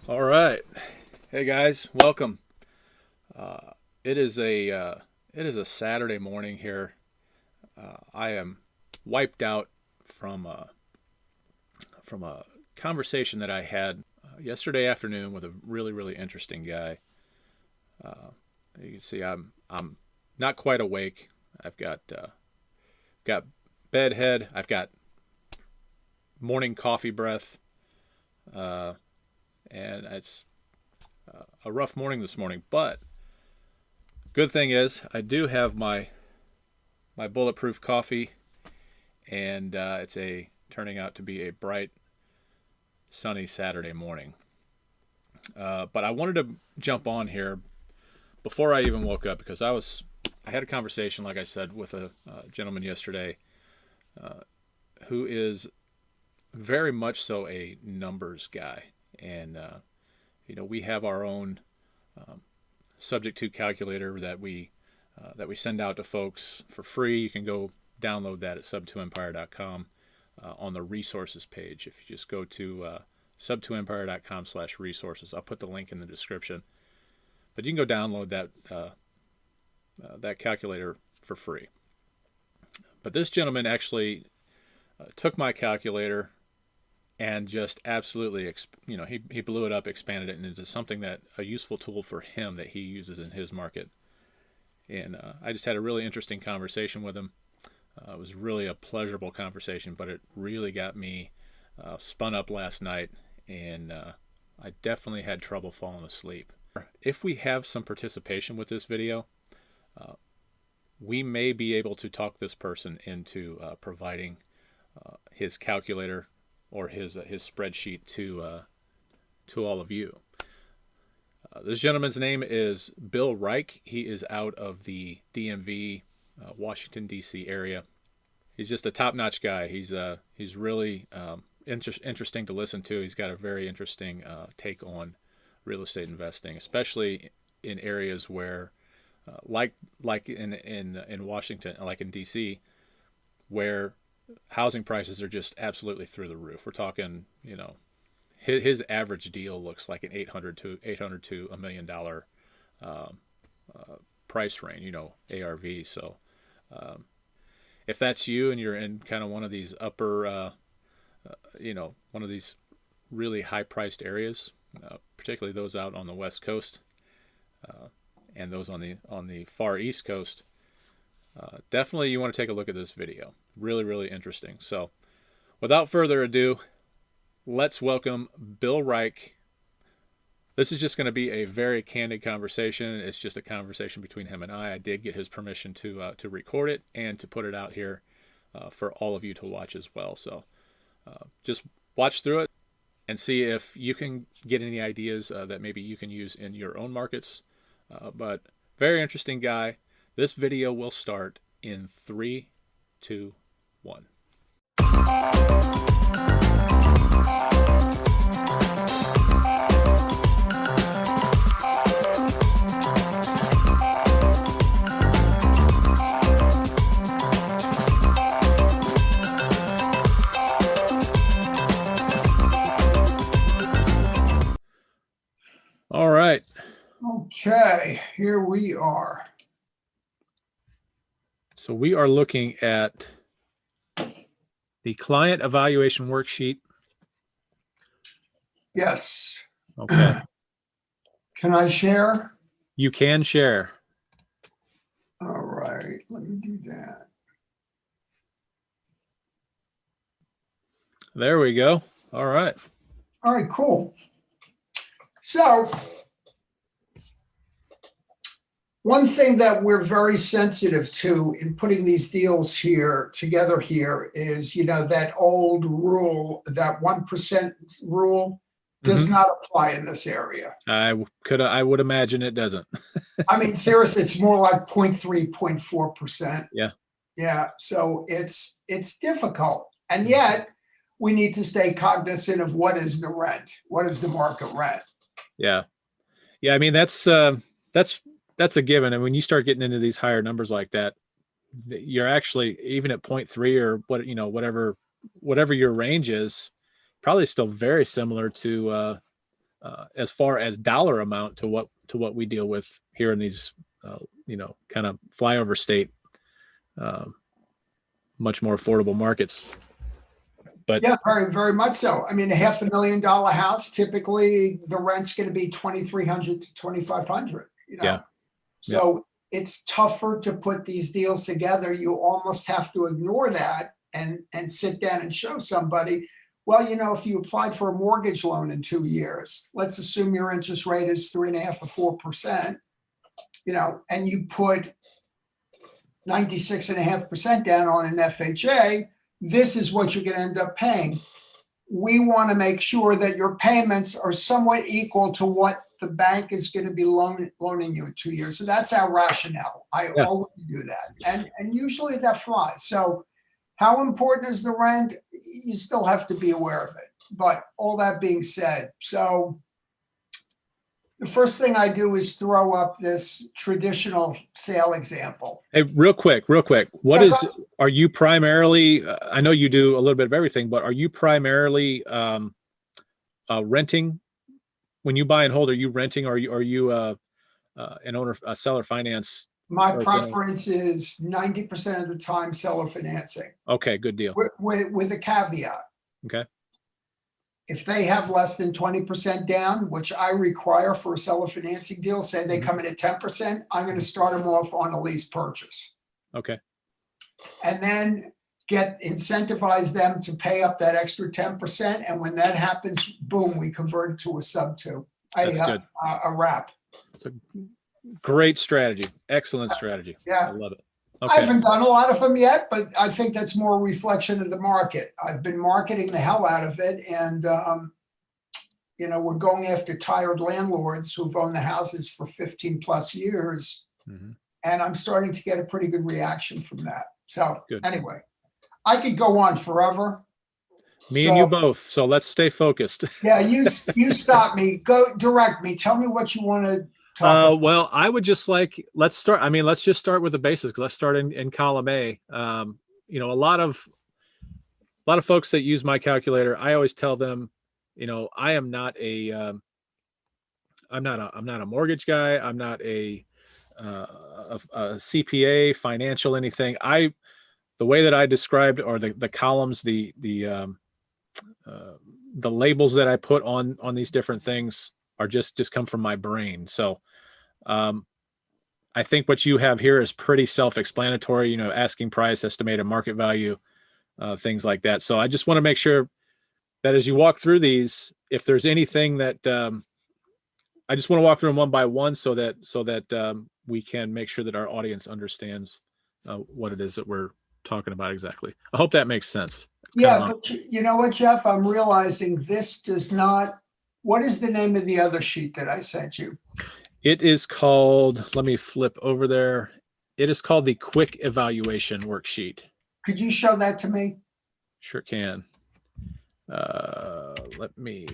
All right. Hey guys, welcome. Uh, it is a Saturday morning here. I am wiped out from a conversation that I had yesterday afternoon with a really interesting guy. Uh, you can see I'm not quite awake. I've got bedhead. I've got morning coffee breath, uh, and it's a rough morning this morning. But good thing is I do have my bulletproof coffee, and it's a turning out to be a bright, sunny Saturday morning. But I wanted to jump on here before I even woke up because I had a conversation, like I said, with a gentleman yesterday uh, who is very much so a numbers guy, and we have our own um, subject to calculator that we send out to folks for free. You can go download that at sub2empire.com on the resources page. If you just go to sub2empire.com/resources, I'll put the link in the description. But you can go download that calculator for free. But this gentleman actually took my calculator and just absolutely, he blew it up, expanded it into something that a useful tool for him that he uses in his market. And I just had a really interesting conversation with him. It was really a pleasurable conversation, but it really got me spun up last night, and I definitely had trouble falling asleep. If we have some participation with this video, uh, we may be able to talk this person into providing his calculator or his spreadsheet to all of you. This gentleman's name is Bill Reich. He is out of the DMV, Washington D.C. area. He's just a top-notch guy. He's really interesting to listen to. He's got a very interesting take on real estate investing, especially in areas where, like in Washington, like in D.C., where housing prices are just absolutely through the roof. We're talking, his average deal looks like an 800 to $1 million um, price range, ARV. So um, if that's you and you're in kind of one of these upper, one of these really high priced areas, particularly those out on the West Coast uh, and those on the far East Coast, definitely you want to take a look at this video. Really interesting. So without further ado, let's welcome Bill Reich. This is just going to be a very candid conversation. It's just a conversation between him and I. I did get his permission to record it and to put it out here for all of you to watch as well. So just watch through it and see if you can get any ideas that maybe you can use in your own markets. But very interesting guy. This video will start in 3, 2, 1. All right. Okay, here we are. So we are looking at the client evaluation worksheet. Yes. Okay. Can I share? You can share. All right, let me do that. There we go. All right. All right, cool. So one thing that we're very sensitive to in putting these deals here together here is, that old rule, that 1% rule does not apply in this area. I would imagine it doesn't. I mean, seriously, it's more like 0.3, 0.4%. Yeah. Yeah. So it's difficult. And yet we need to stay cognizant of what is the rent, what is the market rent. Yeah. Yeah. I mean, that's a given. And when you start getting into these higher numbers like that, you're actually even at 0.3 or whatever your range is, probably still very similar to as far as dollar amount to what we deal with here in these kind of flyover state, much more affordable markets. But yeah, very, very much so. I mean, a $500,000 house, typically the rent's going to be 2,300 to 2,500. yeah, So it's tougher to put these deals together. You almost have to ignore that and sit down and show somebody, well, if you applied for a mortgage loan in 2 years, let's assume your interest rate is 3.5 or 4%, and you put 96.5% down on an FHA, this is what you're going to end up paying. We want to make sure that your payments are somewhat equal to what the bank is going to be loaning you in 2 years. So that's our rationale. I always do that. And usually that flies. So how important is the rent? You still have to be aware of it. But all that being said, so the first thing I do is throw up this traditional sale example. Hey, real quick, are you primarily, I know you do a little bit of everything, but are you primarily renting? When you buy and hold, are you renting, or are you an owner, a seller finance? My preference is 90% of the time seller financing. Okay, good deal. With a caveat. Okay. If they have less than 20% down, which I require for a seller financing deal, say they come in at 10%, I'm going to start them off on a lease purchase. Okay. And then incentivize them to pay up that extra 10%. And when that happens, boom, we convert it to a sub-2, a wrap. It's a great strategy. Excellent strategy. Yeah. I love it. Okay. I haven't done a lot of them yet, but I think that's more a reflection of the market. I've been marketing the hell out of it. And, we're going after tired landlords who've owned the houses for 15 plus years. Mm-hmm. And I'm starting to get a pretty good reaction from that. So anyway, I could go on forever. Me and you both. So let's stay focused. Yeah, you stop me. Go direct me. Tell me what you want to talk about. Well, I would just let's start. I mean, let's just start with the basics. Let's start in column A. A lot of folks that use my calculator, I always tell them, I am not I'm not a mortgage guy. I'm not a CPA, financial anything. The way that I described, or the columns, the labels that I put on these different things are just come from my brain. So I think what you have here is pretty self-explanatory, asking price, estimated market value, things like that. So I just want to make sure that as you walk through these, if there's anything that I just want to walk through them one by one so that we can make sure that our audience understands what it is that we're talking about exactly. I hope that makes sense. Yeah, but you know what, Jeff? I'm realizing this does not. What is the name of the other sheet that I sent you? It is called, let me flip over there. It is called the quick evaluation worksheet. Could you show that to me? Sure can. Let me.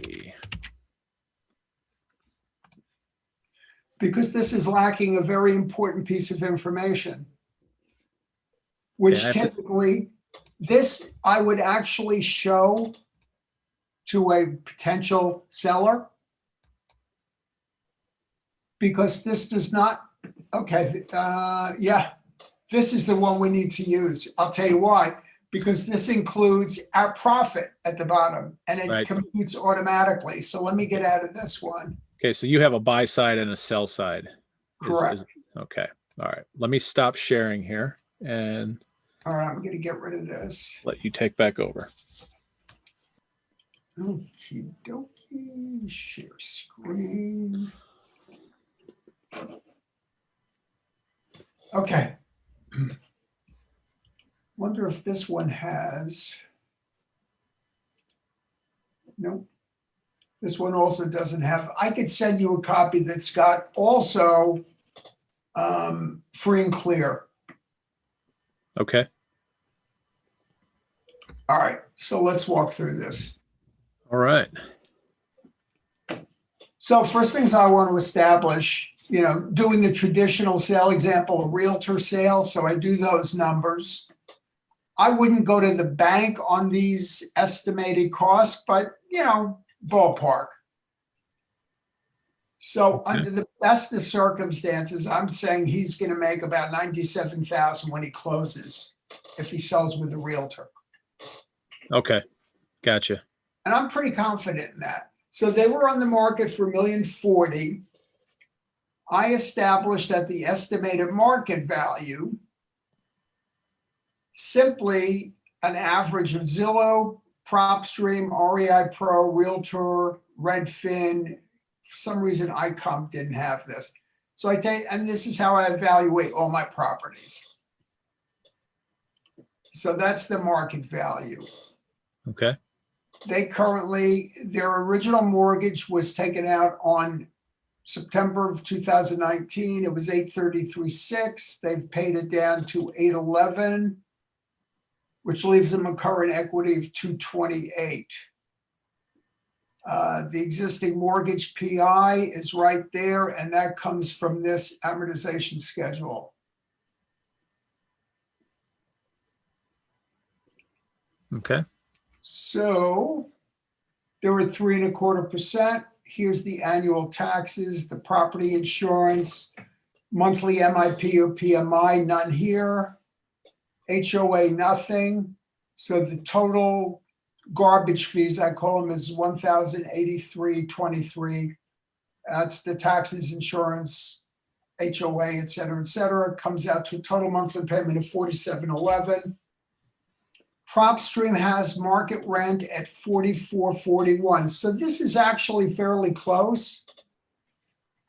Because this is lacking a very important piece of information, which typically this I would actually show to a potential seller, because this does not, this is the one we need to use. I'll tell you why, because this includes our profit at the bottom and it computes automatically. So let me get out of this one. Okay, so you have a buy side and a sell side. Correct. Okay, all right. Let me stop sharing here and. All right, I'm going to get rid of this. Let you take back over. Okie dokie, share screen. Okay. Wonder if this one has. Nope. This one also doesn't have. I could send you a copy that's got also free and clear. Okay. All right. So let's walk through this. All right. So first things I want to establish, doing the traditional sale example, a realtor sale. So I do those numbers. I wouldn't go to the bank on these estimated costs, but, ballpark. So Okay. under the best of circumstances, I'm saying he's going to make about 97,000 when he closes, if he sells with a realtor. Okay. Gotcha. And I'm pretty confident in that. So they were on the market for $1,040,000. I established that the estimated market value, simply an average of Zillow, Propstream, REI Pro, Realtor, Redfin. For some reason, ICOM didn't have this. So I take, and this is how I evaluate all my properties. So that's the market value. Okay. They currently, their original mortgage was taken out on September of 2019. It was 833.6. They've paid it down to 811, which leaves them a current equity of 228. The existing mortgage PI is right there, and that comes from this amortization schedule. Okay. So there were 3.25%. Here's the annual taxes, the property insurance, monthly MIP or PMI, none here. HOA, nothing. So the total garbage fees, I call them, is $1,083.23. That's the taxes, insurance, HOA, et cetera, comes out to a total monthly payment of $47.11. Propstream has market rent at $44.41. So this is actually fairly close.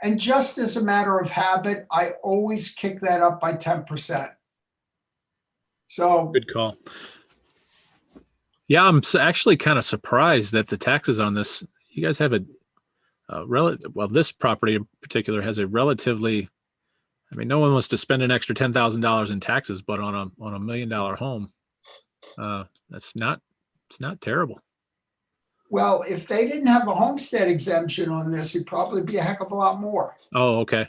And just as a matter of habit, I always kick that up by 10%. So Good call. Yeah, I'm actually kind of surprised that the taxes on this, you guys have well, this property in particular has a relatively, I mean, no one wants to spend an extra $10,000 in taxes, but on a $1 million home, it's not terrible. well, if they didn't have a homestead exemption on this, it'd probably be a heck of a lot more. Oh, okay.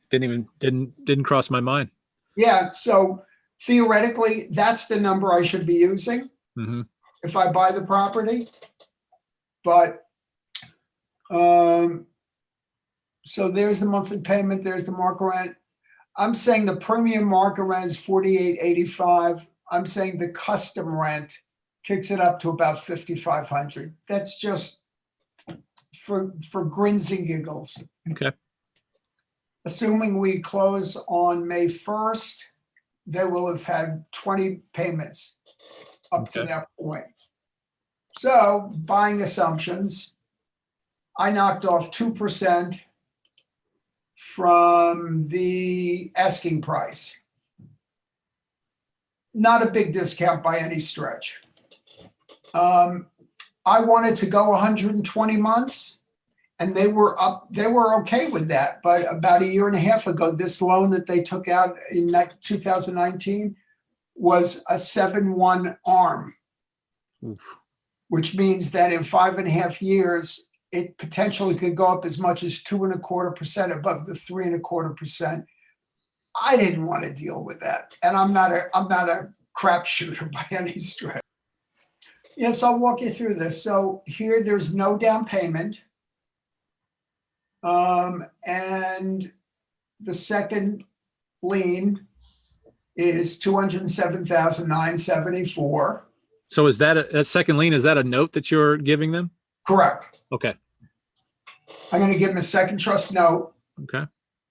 Didn't cross my mind. Yeah, so theoretically, that's the number I should be using if I buy the property. But so there's the monthly payment, there's the market rent. I'm saying the premium market rent is $48.85. I'm saying the custom rent kicks it up to about $5,500. That's just for grins and giggles. Okay. Assuming we close on May 1st, they will have had 20 payments up to that point. So buying assumptions, I knocked off 2% from the asking price. Not a big discount by any stretch. I wanted to go 120 months, and they were okay with that. But about a year and a half ago, this loan that they took out in 2019 was a 7-1 ARM, which means that in 5.5 years, it potentially could go up as much as 2.25% above the 3.25%. I didn't want to deal with that, and I'm not a crapshooter by any stretch. Yes, I'll walk you through this. So here, there's no down payment, and the second lien is $207,974. So is that a second lien? Is that a note that you're giving them? Correct. Okay. I'm going to give him a second trust note. Okay.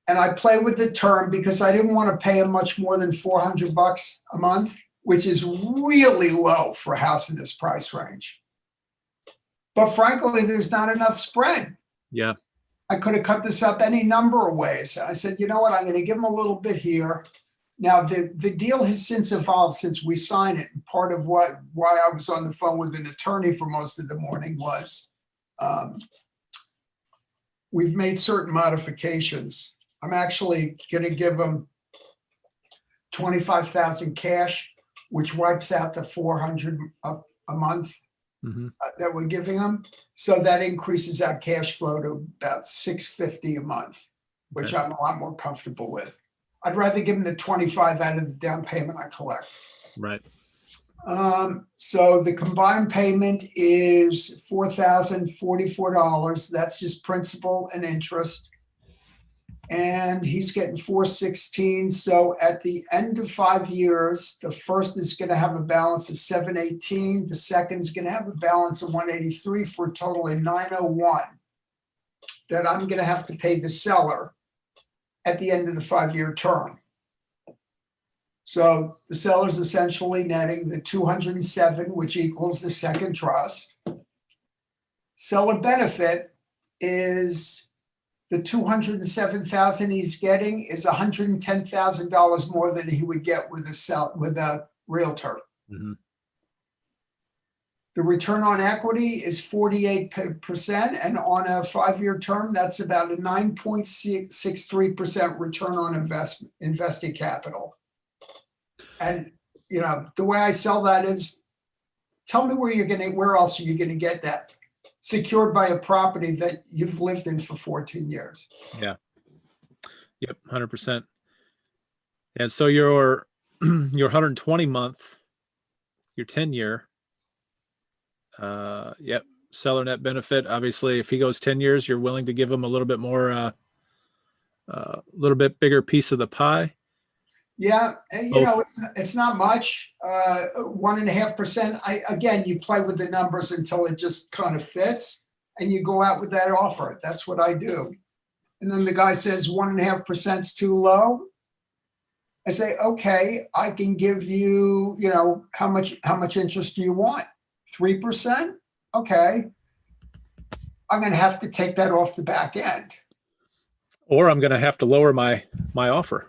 And I play with the term because I didn't want to pay him much more than $400 a month, which is really low for a house in this price range. But frankly, there's not enough spread. Yeah. I could have cut this up any number of ways. I said, you know what? I'm going to give him a little bit here. Now, the deal has since evolved since we signed it. And part of why I was on the phone with an attorney for most of the morning was we've made certain modifications. I'm actually going to give him $25,000 cash, which wipes out the $400 a month that we're giving him. So that increases our cash flow to about $650 a month, which I'm a lot more comfortable with. I'd rather give him the 25 out of the down payment I collect. Right. So the combined payment is $4,044. That's just principal and interest. And he's getting 416. So at the end of 5 years, the first is going to have a balance of 718. The second is going to have a balance of 183 for a total of 901 that I'm going to have to pay the seller at the end of the 5-year term. So the seller's essentially netting the 207, which equals the second trust. Seller benefit is the 207,000 he's getting is $110,000 more than he would get with a realtor. Mm-hmm. The return on equity is 48%, and on a 5-year term, that's about a 9.63% return on invested capital. And the way I sell that is, tell me where else are you gonna get that? Secured by a property that you've lived in for 14 years. Yeah. Yep. 100%. And so your 120 month, your 10-year, yep. Seller net benefit. Obviously, if he goes 10 years, you're willing to give him a little bit more, little bit bigger piece of the pie. Yeah, and it's not much. 1.5%. Again, you play with the numbers until it just kind of fits, and you go out with that offer. That's what I do. And then the guy says 1.5% is too low. I say, okay, I can give you, how much interest do you want? 3%? Okay. I'm going to have to take that off the back end. Or I'm going to have to lower my offer.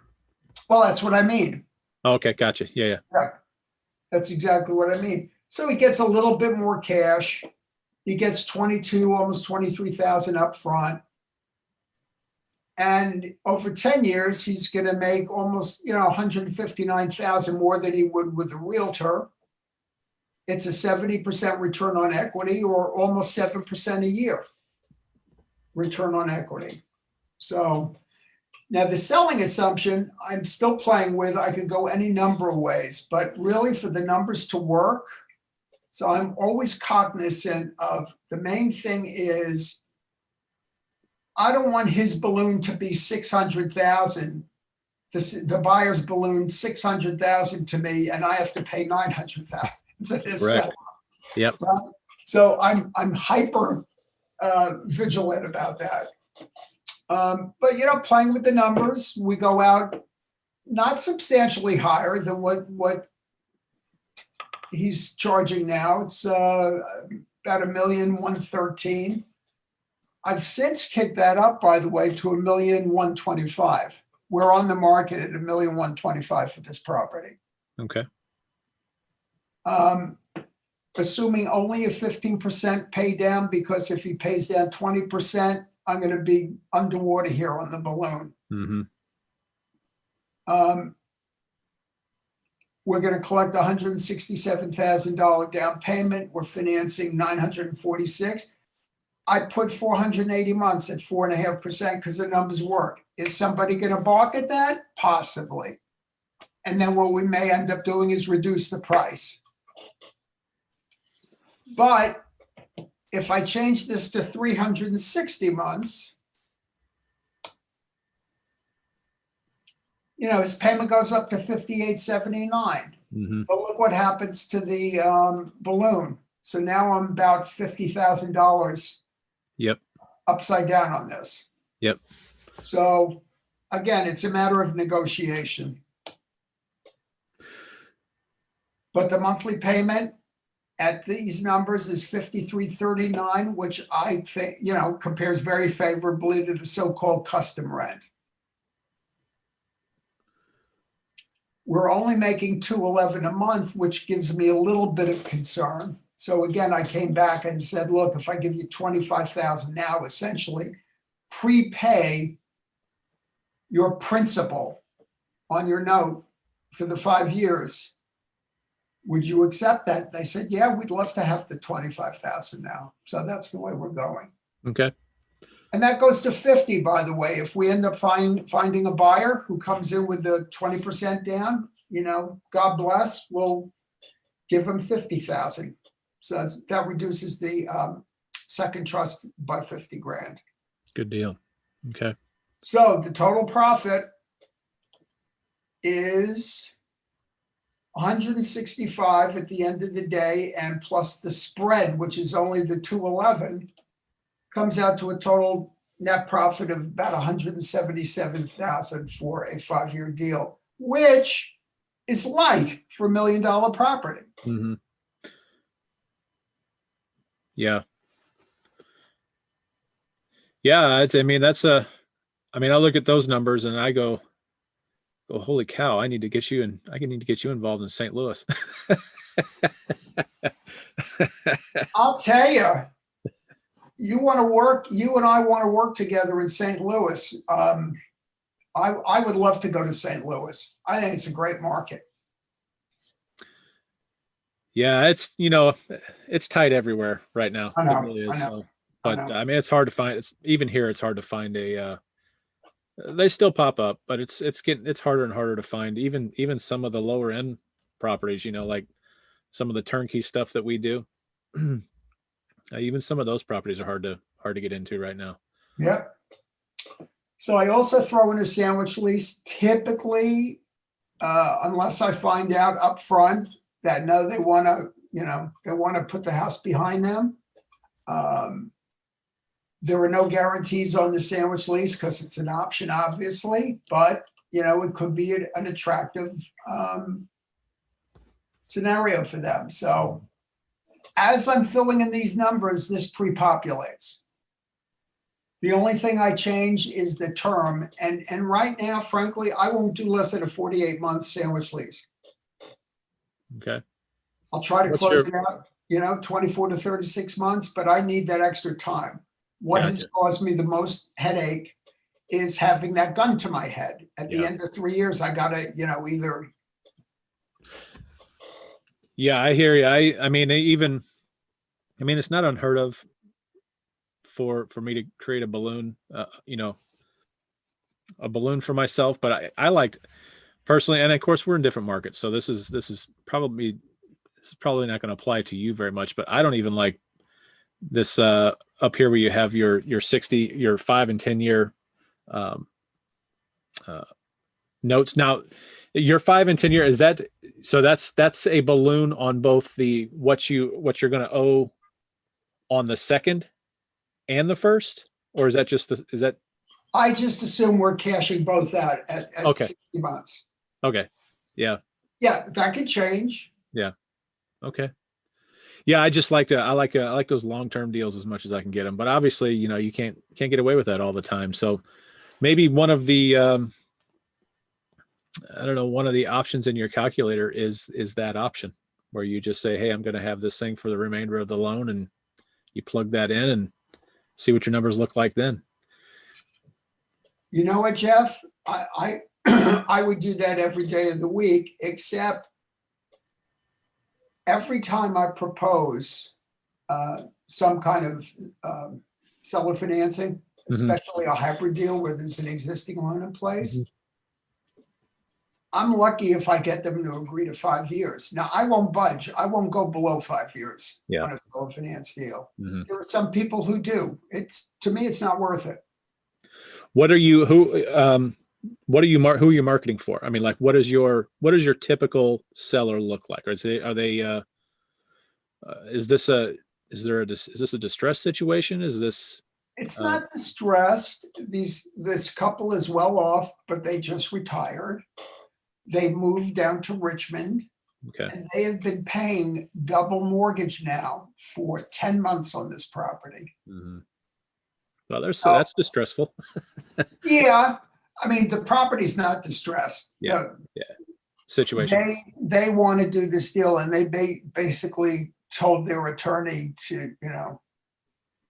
Well, that's what I mean. Okay, gotcha. Yeah. That's exactly what I mean. So he gets a little bit more cash. He gets 22, almost 23,000 up front. And over 10 years, he's going to make almost, 159,000 more than he would with a realtor. It's a 70% return on equity, or almost 7% a year return on equity. So now the selling assumption, I'm still playing with. I could go any number of ways, but really for the numbers to work, so I'm always cognizant of the main thing is I don't want his balloon to be 600,000. The buyer's balloon 600,000 to me, and I have to pay 900,000 to this seller. Yep. Right? So I'm hyper vigilant about that. But playing with the numbers, we go out not substantially higher than what he's charging now. It's about $1,113,000. I've since kicked that up, by the way, to $1,125,000. We're on the market at $1,125,000 for this property. Okay. Assuming only a 15% pay down, because if he pays down 20%, I'm going to be underwater here on the balloon. Mm-hmm. We're going to collect $167,000 down payment. We're financing $946,000. I put 480 months at 4.5% because the numbers work. Is somebody going to balk at that? Possibly. And then what we may end up doing is reduce the price. But if I change this to 360 months, his payment goes up to $5,879. Mm-hmm. But look what happens to the balloon. So now I'm about $50,000. Yep. Upside down on this. Yep. So again, it's a matter of negotiation. But the monthly payment at these numbers is $53.39, which I think, compares very favorably to the so-called custom rent. We're only making $211 a month, which gives me a little bit of concern. So again, I came back and said, look, if I give you $25,000 now, essentially prepay your principal on your note for the 5 years, would you accept that? They said, yeah, we'd love to have the $25,000 now. So that's the way we're going. Okay. And that goes to 50, by the way. If we end up finding a buyer who comes in with the 20% down, God bless, we'll give them 50,000. So that reduces the second trust by 50 grand. Good deal. Okay. So the total profit is 165 at the end of the day, and plus the spread, which is only the 211, comes out to a total net profit of about 177,000 for a 5-year deal, which is light for $1 million property. Mm-hmm. Yeah. Yeah. I mean, I look at those numbers and I go, oh, holy cow, I need to get you involved in St. Louis. I'll tell you, you and I want to work together in St. Louis. I would love to go to St. Louis. I think it's a great market. Yeah, it's tight everywhere right now. I know, It really is. I know, So, I but know. I mean, it's hard to find. It's even here. It's hard to find they still pop up, but it's harder and harder to find. Even some of the lower end properties, like some of the turnkey stuff that we do. Even some of those properties are hard to get into right now. Yep. So I also throw in a sandwich lease. Typically, unless I find out up front that no, they want to put the house behind them. There are no guarantees on the sandwich lease because it's an option, obviously, but it could be an attractive scenario for them. So as I'm filling in these numbers, this pre-populates. The only thing I change is the term. And right now, frankly, I won't do less than a 48-month sandwich lease. Okay. I'll try to close it out, 24 to 36 months, but I need that extra time. What has caused me the most headache is having that gun to my head. At the end of 3 years, I got to, either. Yeah, I hear you. I mean, it's not unheard of for me to create a balloon, a balloon for myself, but I liked personally, and of course we're in different markets. So this is probably not going to apply to you very much, but I don't even like this up here where you have your 5 and 10 year notes. Now your 5 and 10 year, is that, so that's a balloon on both the, what you're going to owe on the second and the first, or is that I just assume we're cashing both out at okay. 60 months. Okay. Yeah. Yeah, that could change. Yeah. Okay. Yeah, I like those long-term deals as much as I can get them, but obviously, you can't get away with that all the time. So maybe one of the I don't know, one of the options in your calculator is that option where you just say, hey, I'm going to have this thing for the remainder of the loan, and you plug that in and see what your numbers look like then. You know what, Jeff? I I would do that every day of the week, except every time I propose some kind of seller financing, especially a hybrid deal where there's an existing loan in place, I'm lucky if I get them to agree to 5 years. Now, I won't budge. I won't go below 5 years on a seller finance deal. There are some people who do. To me, it's not worth it. Who are you marketing for? I mean, like, what is your typical seller look like? Is this a distressed situation? Is this? It's not distressed. This couple is well off, but they just retired. They moved down to Richmond. Okay. And they have been paying double mortgage now for 10 months on this property. Well, that's distressful. Yeah. I mean, the property's not distressed. Yeah. Situation. They want to do this deal, and they basically told their attorney to,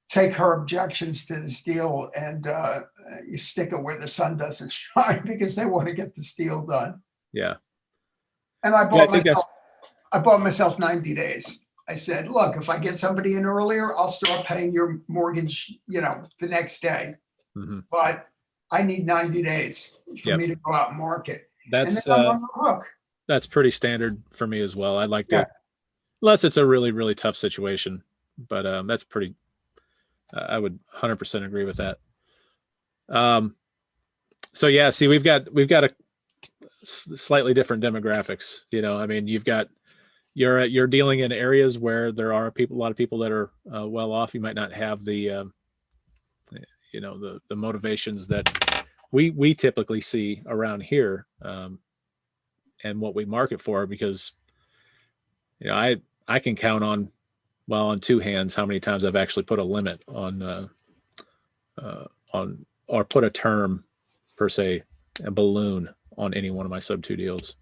take her objections to this deal and you stick it where the sun doesn't shine, because they want to get this deal done. Yeah. And I bought myself 90 days. I said, look, if I get somebody in earlier, I'll start paying your mortgage, the next day. But I need 90 days for me to go out and market. That's and then I'm on the hook. That's pretty standard for me as well. I like to unless it's a really, really tough situation. But that's pretty. I would 100% agree with that. So yeah, see, we've got a slightly different demographics. I mean, you're dealing in areas where there are a lot of people that are well off. You might not have the the motivations that we typically see around here, and what we market for, because I can count on two hands how many times I've actually put a limit on or put a term, per se, a balloon on any one of my sub two deals.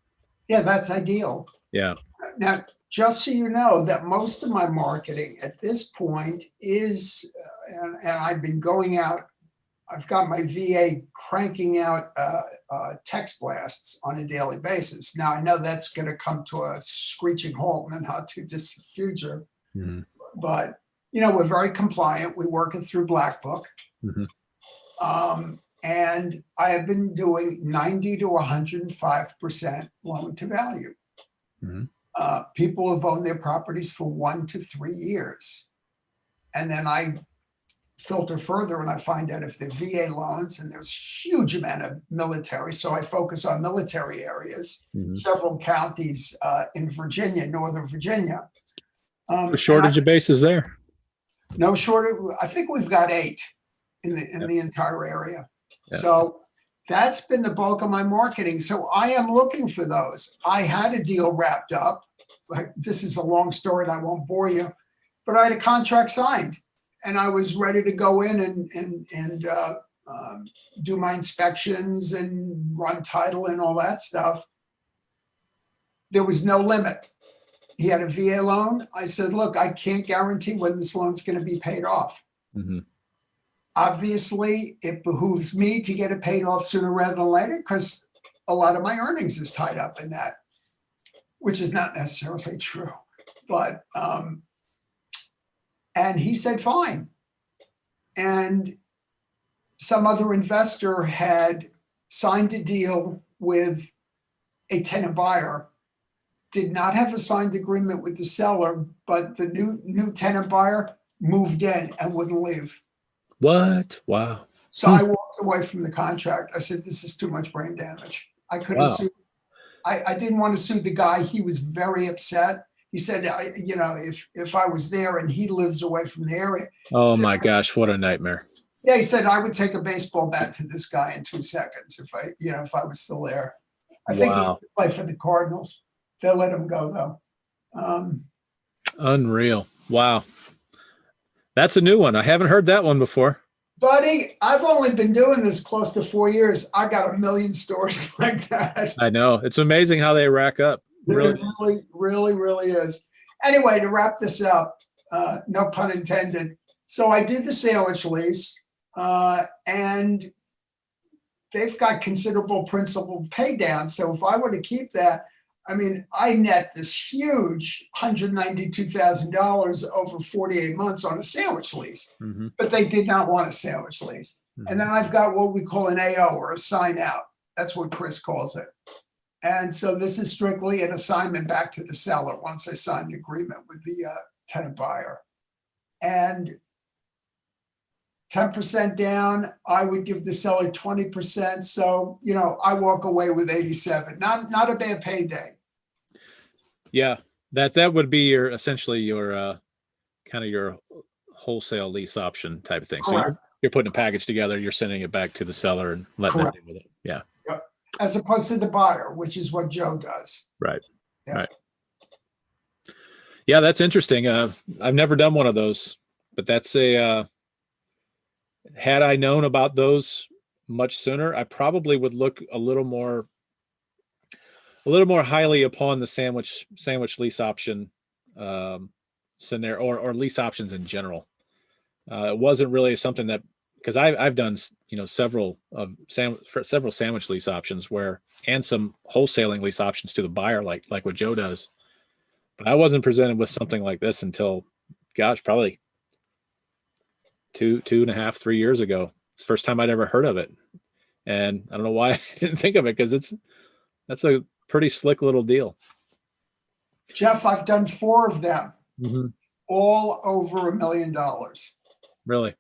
Yeah, that's ideal. Yeah. Now, just so you know, that most of my marketing at this point is, and I've been going out, I've got my VA cranking out text blasts on a daily basis. Now, I know that's going to come to a screeching halt in the not too distant future, Mm-hmm. but we're very compliant. We work it through Black Book. Mm-hmm. And I have been doing 90 to 105% loan to value. Mm-hmm. People have owned their properties for 1 to 3 years. And then I filter further and I find out if they're VA loans, and there's a huge amount of military. So I focus on military areas, Mm-hmm. several counties in Virginia, Northern Virginia. A shortage of bases there? No shortage. I think we've got 8 in the entire area. Yep. So that's been the bulk of my marketing. So I am looking for those. I had a deal wrapped up. This is a long story and I won't bore you, but I had a contract signed and I was ready to go in and do my inspections and run title and all that stuff. There was no limit. He had a VA loan. I said, look, I can't guarantee when this loan's going to be paid off. Mm-hmm. Obviously, it behooves me to get it paid off sooner rather than later because a lot of my earnings is tied up in that, which is not necessarily true. But, and he said, fine. And some other investor had signed a deal with a tenant buyer, did not have a signed agreement with the seller, but the new tenant buyer moved in and wouldn't leave. What? Wow. So I walked away from the contract. I said, this is too much brain damage. I could have sued. I didn't want to sue the guy. He was very upset. He said, if I was there and he lives away from the area. Oh my gosh, what a nightmare. Yeah, he said, I would take a baseball bat to this guy in 2 seconds if I was still there. I think he used to play for the Cardinals. They'll let him go though. Unreal. Wow. That's a new one. I haven't heard that one before. Buddy, I've only been doing this close to 4 years. I got a million stories like that. I know. It's amazing how they rack up. Really, really is. Anyway, to wrap this up, no pun intended. So I did the sandwich lease, and they've got considerable principal pay down. So if I were to keep that, I mean, I net this huge $192,000 over 48 months on a sandwich lease, Mm-hmm. but they did not want a sandwich lease. Mm-hmm. And then I've got what we call an AO, or a sign out. That's what Chris calls it. And so this is strictly an assignment back to the seller once I sign the agreement with the tenant buyer. And 10% down, I would give the seller 20%. So, I walk away with 87. Not a bad payday. Yeah, that would be essentially your kind of your wholesale lease option type of thing. Correct. So you're putting a package together, you're sending it back to the seller and letting them deal with it. Yeah. Yep. As opposed to the buyer, which is what Joe does. Right. Yeah. Right. Yeah, that's interesting. I've never done one of those, but that's had I known about those much sooner, I probably would look a little more highly upon the sandwich lease option scenario, or lease options in general. It wasn't really something that, because I've done several sandwich lease options and some wholesaling lease options to the buyer, like what Joe does. But I wasn't presented with something like this until, gosh, probably 2.5, 3 years ago. It's the first time I'd ever heard of it. And I don't know why I didn't think of it, because that's a pretty slick little deal. Jeff, I've done 4 of them, Mm-hmm. all over $1 million. Really?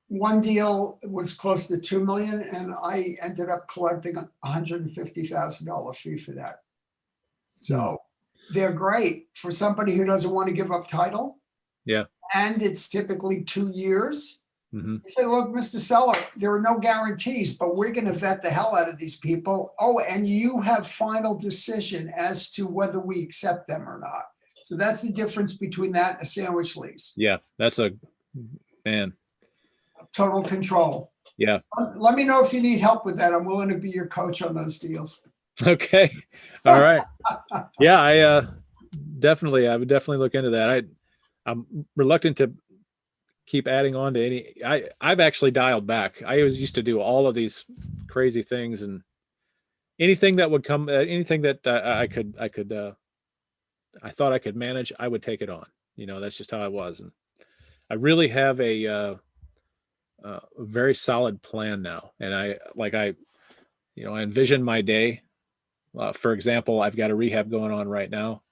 One deal was close to 2 million, and I ended up collecting $150,000 fee for that. Hmm. So they're great for somebody who doesn't want to give up title, Yeah. and it's typically 2 years. Mm-hmm. You say, look, Mr. Seller, there are no guarantees, but we're going to vet the hell out of these people. Oh, and you have final decision as to whether we accept them or not. So that's the difference between that and a sandwich lease. Yeah. That's a man. Total control. Yeah. Let me know if you need help with that. I'm willing to be your coach on those deals. Okay. All right. Yeah. I would definitely look into that. I'm reluctant to keep adding on to any. I've actually dialed back. I was used to do all of these crazy things, and anything that would come, anything that I thought I could manage, I would take it on. That's just how I was, and I really have a very solid plan now. And I envision my day. For example, I've got a rehab going on right now.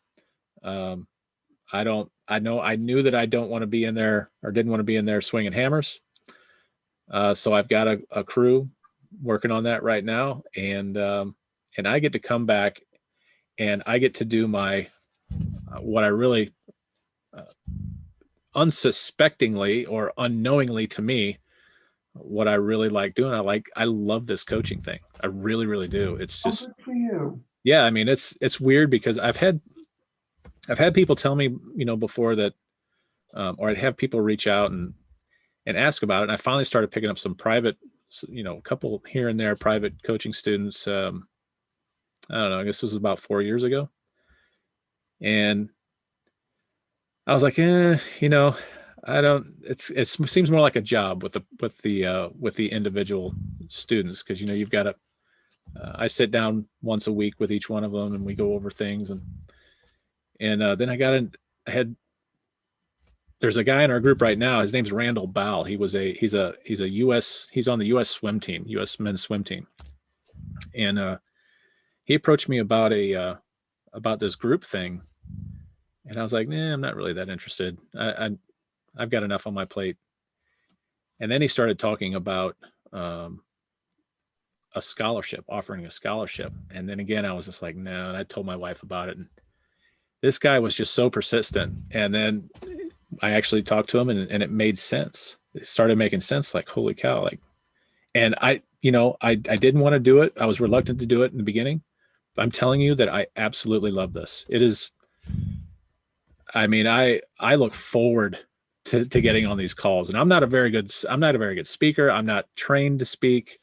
Um, I knew that I don't want to be in there, or didn't want to be in there swinging hammers. So I've got a crew working on that right now, and I get to come back and I get to do my what I really uh, unsuspectingly or unknowingly to me, what I really like doing. I love this coaching thing. I really, really do. It's Oh, just, good for you. yeah. I mean, it's weird because I've had people tell me, before that, or I'd have people reach out and ask about it. And I finally started picking up some private, a couple here and there private coaching students. I don't know. I guess this was about 4 years ago, and I was like, I don't. It seems more like a job with the individual students, because you've got to. I sit down once a week with each one of them, and we go over things, and then I had. There's a guy in our group right now. His name's Randall Bowell. He's a U.S. He's on the U.S. swim team, U.S. men's swim team, and he approached me about this group thing, and I was like, nah, I'm not really that interested. I've got enough on my plate. And then he started talking about um, a scholarship, offering a scholarship. And then again, I was just like, no. And I told my wife about it. And this guy was just so persistent. And then I actually talked to him, and it made sense. It started making sense. Like, holy cow. And I didn't want to do it. I was reluctant to do it in the beginning. But I'm telling you that I absolutely love this. It is, I mean, I look forward to getting on these calls, and I'm not a very good speaker. I'm not trained to speak.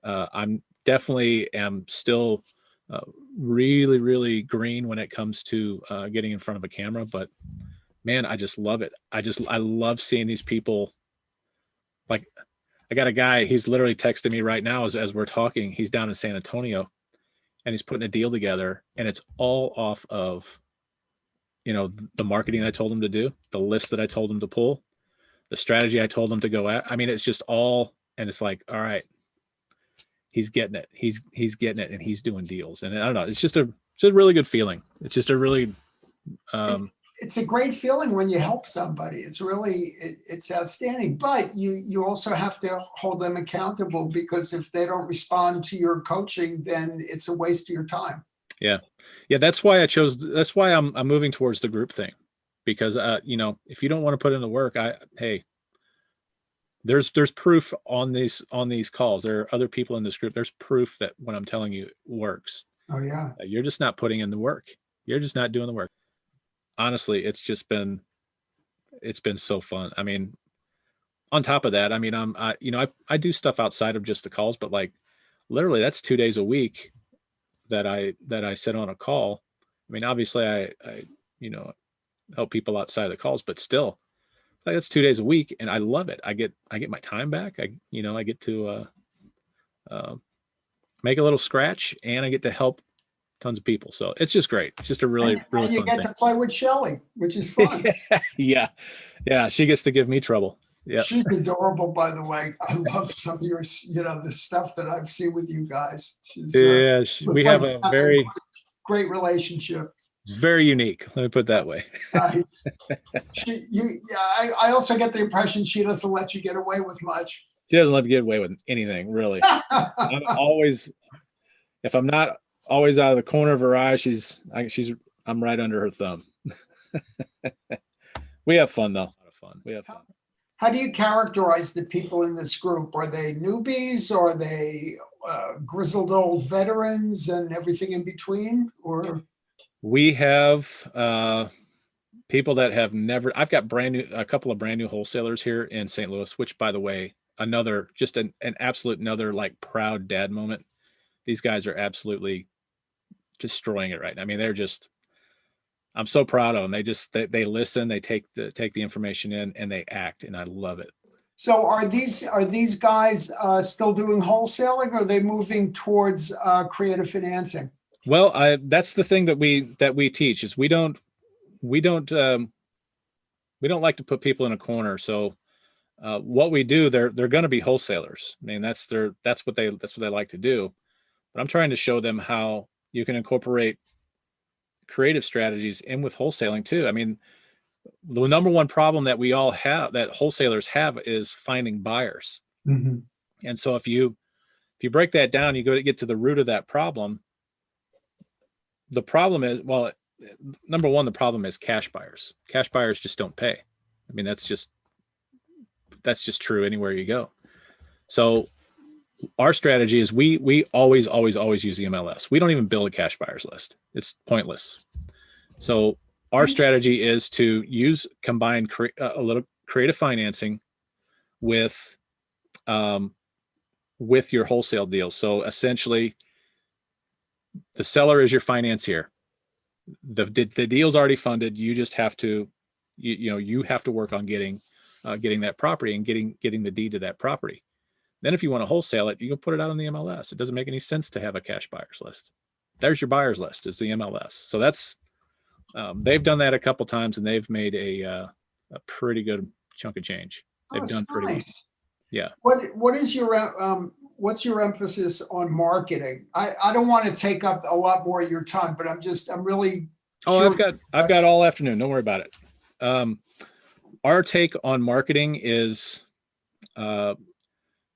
I'm definitely am still uh, really, really green when it comes to getting in front of a camera. But man, I just love it. I love seeing these people. Like, I got a guy. He's literally texting me right now as we're talking. He's down in San Antonio, and he's putting a deal together, and it's all off of the marketing I told him to do, the list that I told him to pull, the strategy I told him to go at. I mean, it's just all, and it's like, all right, he's getting it. He's getting it, and he's doing deals. And I don't know, it's a really good feeling. It's just a really, um, It's a great feeling when you help somebody. It's really, it's outstanding. But you also have to hold them accountable, because if they don't respond to your coaching, then it's a waste of your time. yeah, yeah. That's why I'm moving towards the group thing, because if you don't want to put in the work, hey, there's proof on these calls. There are other people in this group. There's proof that what I'm telling you works. Oh, yeah. You're just not putting in the work. You're just not doing the work. Honestly, it's been so fun. I mean, on top of that, I mean, I do stuff outside of just the calls, but like literally that's 2 days a week that I sit on a call. I mean, obviously I you know help people outside of the calls, but still, like, that's 2 days a week, and I love it. I get my time back. I get to uh, make a little scratch, and I get to help tons of people. So it's just great. It's just a really, really And you fun get thing. to play with Shelly, which is fun. Yeah. Yeah. She gets to give me trouble. Yeah. She's adorable, by the way. I love some of your, the stuff that I've seen with you guys. She's Yeah. We looks like have you a have a very, great relationship. It's very unique. Let me put it that way. Nice. I also get the impression she doesn't let you get away with much. She doesn't let me get away with anything, really. I'm always, if I'm not always out of the corner of her eye, I'm right under her thumb. We have fun though. A lot of fun. We have fun. How do you characterize the people in this group? Are they newbies? Are they grizzled old veterans and everything in between? Or we have people that have never. I've got a couple of brand new wholesalers here in St. Louis. Which, by the way, just an absolute another like proud dad moment. These guys are absolutely destroying it right now. I mean, I'm so proud of them. They listen, they take the information in, and they act, and I love it. so are these guys still doing wholesaling, or are they moving towards creative financing? Well, that's the thing that we teach is we don't like to put people in a corner. So what we do, they're going to be wholesalers. I mean, that's what they like to do. But I'm trying to show them how you can incorporate creative strategies in with wholesaling too. I mean, the number one problem that we all have, that wholesalers have, is finding buyers. Mm-hmm. And so if you break that down, you get to the root of that problem. The problem is, well, number one, the problem is cash buyers. Cash buyers just don't pay. I mean, that's just true anywhere you go. So our strategy is we always use the MLS. We don't even build a cash buyers list. It's pointless. So our strategy is to combine a little creative financing with your wholesale deals. So essentially, the seller is your financier. The deal's already funded. You just have to you have to work on getting that property and getting the deed to that property. Then if you want to wholesale it, you can put it out on the MLS. It doesn't make any sense to have a cash buyers list. There's your buyers list, is the MLS. So that's they've done that a couple times, and they've made a pretty good chunk of change. They've done pretty well. Yeah. What's your emphasis on marketing? I don't want to take up a lot more of your time, but I'm really I've got all afternoon. Don't worry about it. Our take on marketing is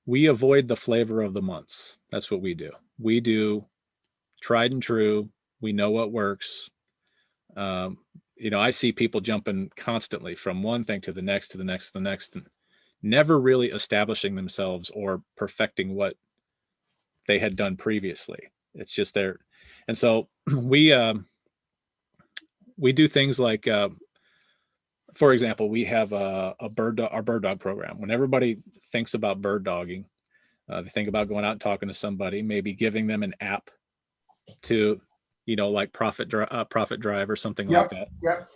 we avoid the flavor of the months. That's what we do. We do tried and true. We know what works. I see people jumping constantly from one thing to the next, to the next, to the next, and never really establishing themselves or perfecting what they had done previously. It's just there. And so we do things like, for example, we have our bird dog program. When everybody thinks about bird dogging, they think about going out and talking to somebody, maybe giving them an app to, like Profit Drive or something like that. Yep.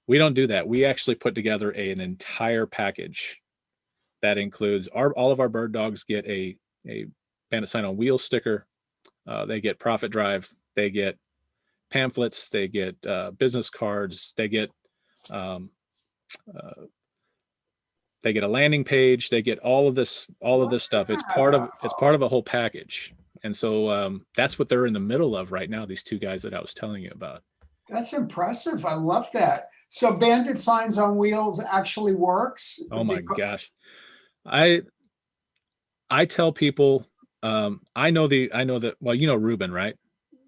We don't do that. We actually put together an entire package that includes all of our bird dogs get a Bandit Sign on Wheels sticker. They get Profit Drive. They get pamphlets. They get business cards. They get a landing page. They get all of this stuff. It's part of a whole package. And so that's what they're in the middle of right now. These two guys that I was telling you about. That's impressive. I love that. So Bandit Signs on Wheels actually works. Oh my gosh. I tell people, I know that, well, Ruben, right?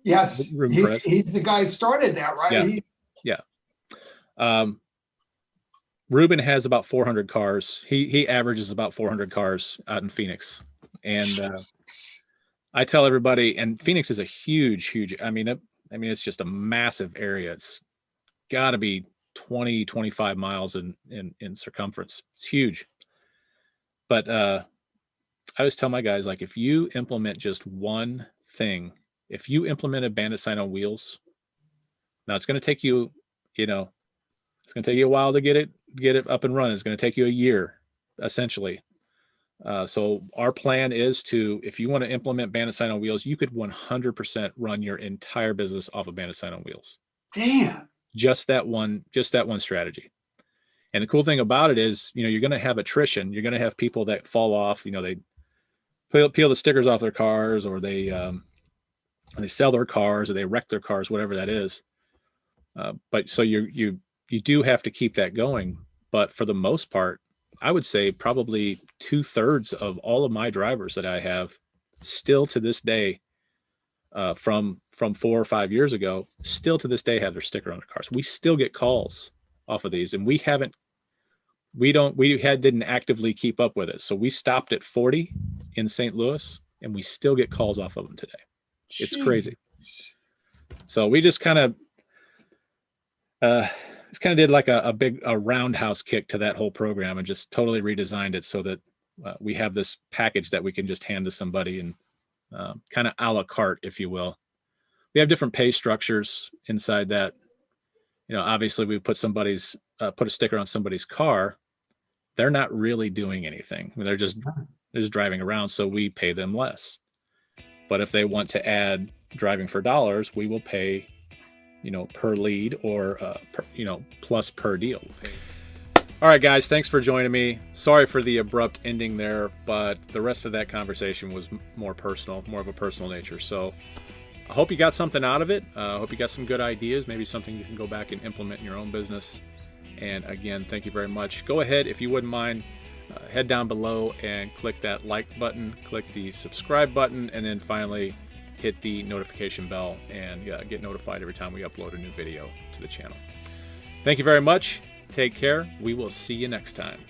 Yes. Ruben he's the guy who started that, right? Yeah. Ruben has about 400 cars. He averages about 400 cars out in Phoenix. And I tell everybody, and Phoenix is a huge, I mean, it's just a massive area. It's got to be 25 miles in circumference. It's huge. But I always tell my guys, like, if you implement just one thing, if you implement a Bandit Sign on Wheels, now it's going to take you, it's going to take you a while to get it up and running. It's going to take you a year, essentially. So our plan is if you want to implement Bandit Sign on Wheels, you could 100% run your entire business off of Bandit Sign on Wheels. Damn. Just that one strategy. And the cool thing about it is, you're going to have attrition. You're going to have people that fall off. They peel the stickers off their cars, or they sell their cars, or they wreck their cars, whatever that is. But so you do have to keep that going. But for the most part, I would say probably 2/3 of all of my drivers that I have still to this day, from 4 or 5 years ago, still to this day have their sticker on their cars. We still get calls off of these, and didn't actively keep up with it. So we stopped at 40 in St. Louis, and we still get calls off of them today. It's crazy. So we just kind of did like a big roundhouse kick to that whole program and just totally redesigned it so that we have this package that we can just hand to somebody and kind of a la carte, if you will. We have different pay structures inside that. Obviously we put a sticker on somebody's car. They're not really doing anything. I mean, they're just driving around, so we pay them less. But if they want to add driving for dollars, we will pay, per lead or, plus per deal. All right, guys, thanks for joining me. Sorry for the abrupt ending there, but the rest of that conversation was more personal, more of a personal nature. So I hope you got something out of it. I hope you got some good ideas, maybe something you can go back and implement in your own business. And again, thank you very much. Go ahead, if you wouldn't mind, head down below and click that like button, click the subscribe button, and then finally hit the notification bell and get notified every time we upload a new video to the channel. Thank you very much. Take care. We will see you next time.